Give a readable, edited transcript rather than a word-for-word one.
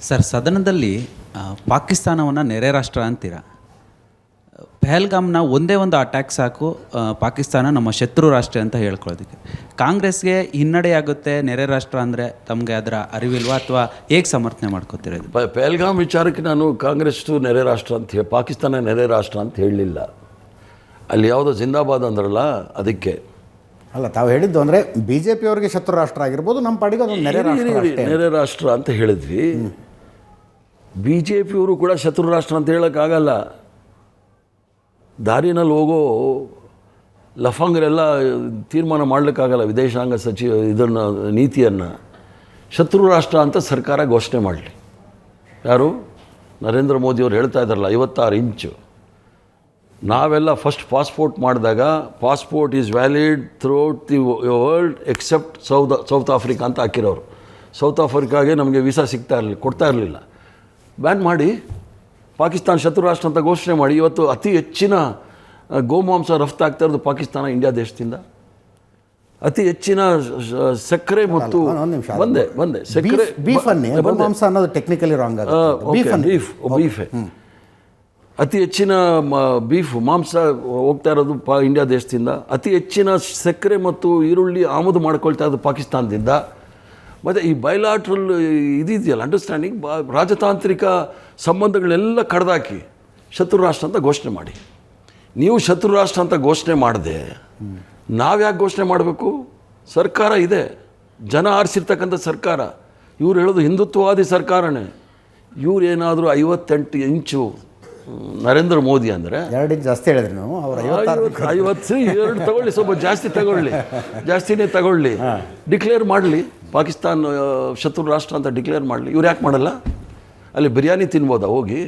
Sir, ಸದನದಲ್ಲಿ ಪಾಕಿಸ್ತಾನವನ್ನು ನೆರೆ ರಾಷ್ಟ್ರ ಅಂತೀರ. ಪಹಲ್ಗಾಮ್ನ ಒಂದೇ ಒಂದು ಅಟ್ಯಾಕ್ ಸಾಕು ಪಾಕಿಸ್ತಾನ ನಮ್ಮ ಶತ್ರು ರಾಷ್ಟ್ರ ಅಂತ ಹೇಳ್ಕೊಳ್ಳೋದಕ್ಕೆ. ಕಾಂಗ್ರೆಸ್ಗೆ ಹಿನ್ನಡೆಯಾಗುತ್ತೆ ನೆರೆ ರಾಷ್ಟ್ರ ಅಂದರೆ ತಮಗೆ ಅದರ ಅರಿವಿಲ್ವಾ, ಅಥವಾ ಹೇಗೆ ಸಮರ್ಥನೆ ಮಾಡ್ಕೋತಿರೋದು? ಪಹಲ್ಗಾಮ್ ವಿಚಾರಕ್ಕೆ ನಾನು ಕಾಂಗ್ರೆಸ್ಸು ನೆರೆ ರಾಷ್ಟ್ರ ಅಂತ ಹೇಳಿ, ಪಾಕಿಸ್ತಾನ ನೆರೆ ರಾಷ್ಟ್ರ ಅಂತ ಹೇಳಲಿಲ್ಲ. ಅಲ್ಲಿ ಯಾವುದೋ ಜಿಂದಾಬಾದ್ ಅಂದ್ರಲ್ಲ, ಅದಕ್ಕೆ ಅಲ್ಲ, ತಾವು ಹೇಳಿದ್ದು ಅಂದರೆ ಬಿ ಜೆ ಪಿಯವರಿಗೆ ಶತ್ರು ರಾಷ್ಟ್ರ ಆಗಿರ್ಬೋದು, ನಮ್ಮ ಪಾಡಿಗೆ ಅದೊಂದು ನೆರೆ ರಾಷ್ಟ್ರ ಅಂತ ಹೇಳಿದ್ವಿ. ಬಿ ಜೆ ಪಿಯವರು ಕೂಡ ಶತ್ರು ರಾಷ್ಟ್ರ ಅಂತ ಹೇಳೋಕ್ಕಾಗಲ್ಲ. ದಾರಿನಲ್ಲಿ ಹೋಗೋ ಲಫಂಗರೆಲ್ಲ ತೀರ್ಮಾನ ಮಾಡಲಿಕ್ಕಾಗಲ್ಲ. ವಿದೇಶಾಂಗ ಸಚಿವ ಇದನ್ನು ನೀತಿಯನ್ನು ಶತ್ರು ರಾಷ್ಟ್ರ ಅಂತ ಸರ್ಕಾರ ಘೋಷಣೆ ಮಾಡಲಿ. ಯಾರು? ನರೇಂದ್ರ ಮೋದಿಯವರು ಹೇಳ್ತಾ ಇದ್ದಾರಲ್ಲ, 56 ಇಂಚು. ನಾವೆಲ್ಲ ಫಸ್ಟ್ ಪಾಸ್ಪೋರ್ಟ್ ಮಾಡಿದಾಗ passport is valid throughout the world except South Africa ಅಂತ ಹಾಕಿರೋರು. ಸೌತ್ ಆಫ್ರಿಕಾಗೆ ನಮಗೆ ವೀಸಾ ಕೊಡ್ತಾ ಇರಲಿಲ್ಲ. ಬ್ಯಾನ್ ಮಾಡಿ ಪಾಕಿಸ್ತಾನ ಶತ್ರು ರಾಷ್ಟ್ರ ಅಂತ ಘೋಷಣೆ ಮಾಡಿ. ಇವತ್ತು ಅತಿ ಹೆಚ್ಚಿನ ಗೋಮಾಂಸ ರಫ್ತಾಗ್ತಾ ಇರೋದು ಪಾಕಿಸ್ತಾನ ಇಂಡಿಯಾ ದೇಶದಿಂದ. ಅತಿ ಹೆಚ್ಚಿನ ಸಕ್ಕರೆ ಮತ್ತು ಬಂದೆ ಸಕ್ಕರೆ ಗೋಮಾಂಸ ಅನ್ನೋದು ಟೆಕ್ನಿಕಲಿ ರಾಂಗ್ ಬೀಫ್ ಅತಿ ಹೆಚ್ಚಿನ ಬೀಫ್ ಮಾಂಸ ಹೋಗ್ತಾ ಇರೋದು ಇಂಡಿಯಾ ದೇಶದಿಂದ. ಅತಿ ಹೆಚ್ಚಿನ ಸಕ್ಕರೆ ಮತ್ತು ಈರುಳ್ಳಿ ಆಮದು ಮಾಡ್ಕೊಳ್ತಾ ಇರೋದು ಪಾಕಿಸ್ತಾನದಿಂದ. ಮತ್ತು ಈ ಬಯಲಾಟ್ರಲ್ ಇದೆಯಲ್ಲ, ಅಂಡರ್ಸ್ಟ್ಯಾಂಡಿಂಗ್, ರಾಜತಾಂತ್ರಿಕ ಸಂಬಂಧಗಳನ್ನೆಲ್ಲ ಕಡ್ದಾಕಿ ಶತ್ರು ರಾಷ್ಟ್ರ ಅಂತ ಘೋಷಣೆ ಮಾಡಿ. ನೀವು ಶತ್ರು ರಾಷ್ಟ್ರ ಅಂತ ಘೋಷಣೆ ಮಾಡದೆ ನಾವ್ಯಾಕೆ ಘೋಷಣೆ ಮಾಡಬೇಕು? ಸರ್ಕಾರ ಇದೆ, ಜನ ಆರಿಸಿರ್ತಕ್ಕಂಥ ಸರ್ಕಾರ. ಇವ್ರು ಹೇಳೋದು ಹಿಂದುತ್ವವಾದಿ ಸರ್ಕಾರನೇ. ಇವ್ರು ಏನಾದರೂ 58 ಇಂಚು ನರೇಂದ್ರ ಮೋದಿ ಅಂದರೆ 2 ಇಂಚ್ ಜಾಸ್ತಿ ಹೇಳಿದ್ರಿ ನಾವು. ಅವ್ರು 52 ತಗೊಳ್ಳಿ, ಸ್ವಲ್ಪ ಜಾಸ್ತಿನೇ ತಗೊಳ್ಳಿ. ಡಿಕ್ಲೇರ್ ಮಾಡಲಿ, ಪಾಕಿಸ್ತಾನ ಶತ್ರು ರಾಷ್ಟ್ರ ಅಂತ ಡಿಕ್ಲೇರ್ ಮಾಡಲಿ. ಇವ್ರು ಯಾಕೆ ಮಾಡಲ್ಲ? ಅಲ್ಲಿ ಬಿರಿಯಾನಿ ತಿನ್ಬೋದಾ ಹೋಗಿ?